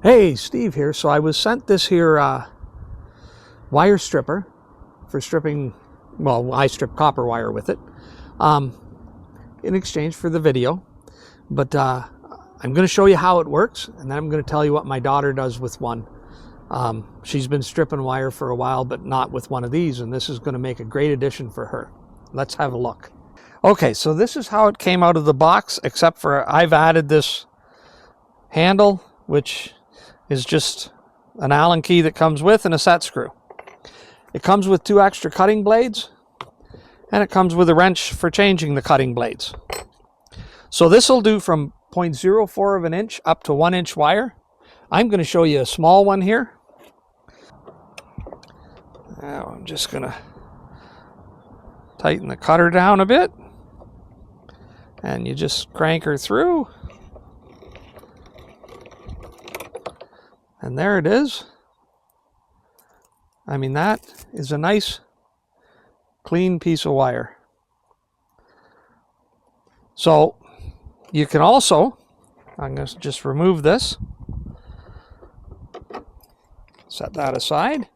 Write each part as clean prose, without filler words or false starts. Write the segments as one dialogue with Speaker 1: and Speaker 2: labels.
Speaker 1: Hey, Steve here. So I was sent this here wire stripper for stripping, well, I strip copper wire with it in exchange for the video. But I'm going to show you how it works, and then I'm going to tell you what my daughter does with one. She's been stripping wire for a while, but not with one of these, and this is going to make a great addition for her. Let's have a look. Okay, so this is how it came out of the box, except for I've added this handle, which is just an Allen key that comes with and a set screw. It comes with 2 extra cutting blades, and it comes with a wrench for changing the cutting blades. So this will do from 0.04 of an inch up to 1 inch wire. I'm going to show you a small one here. Now I'm just going to tighten the cutter down a bit, and you just crank her through. And there it is. I mean, that is a nice, clean piece of wire. So you can also, I'm going to just remove this, set that aside.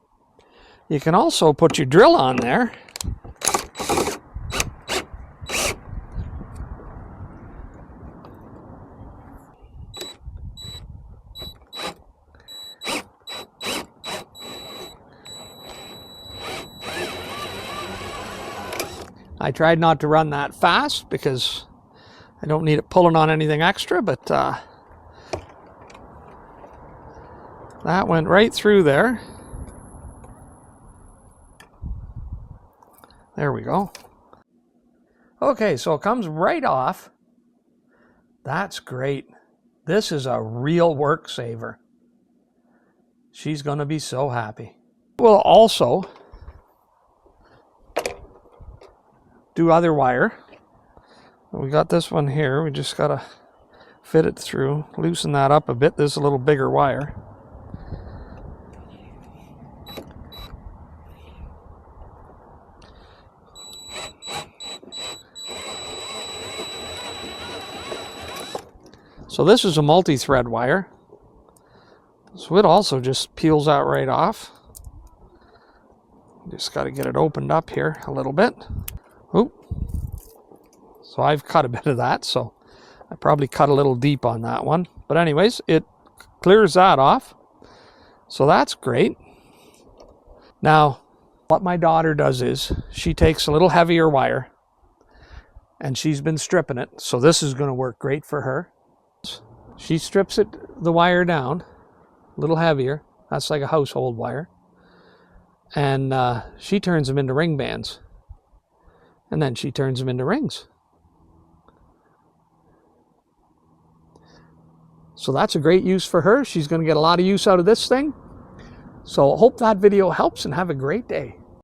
Speaker 1: You can also put your drill on there. I tried not to run that fast because I don't need it pulling on anything extra, but that went right through there. There we go. Okay, so it comes right off. That's great. This is a real work saver. She's going to be so happy. We'll also do other wire. We got this one here. We just got to fit it through, loosen that up a bit. This is a little bigger wire. So this is a multi-thread wire. So it also just peels out right off. Just got to get it opened up here a little bit. Oop. So I've cut a bit of that, so I probably cut a little deep on that one. But anyways, it clears that off. So that's great. Now, what my daughter does is she takes a little heavier wire, and she's been stripping it. So this is going to work great for her. She strips the wire down a little heavier. That's like a household wire. And she turns them into ring bands. And then she turns them into rings. So that's a great use for her. She's going to get a lot of use out of this thing. So I hope that video helps, and have a great day.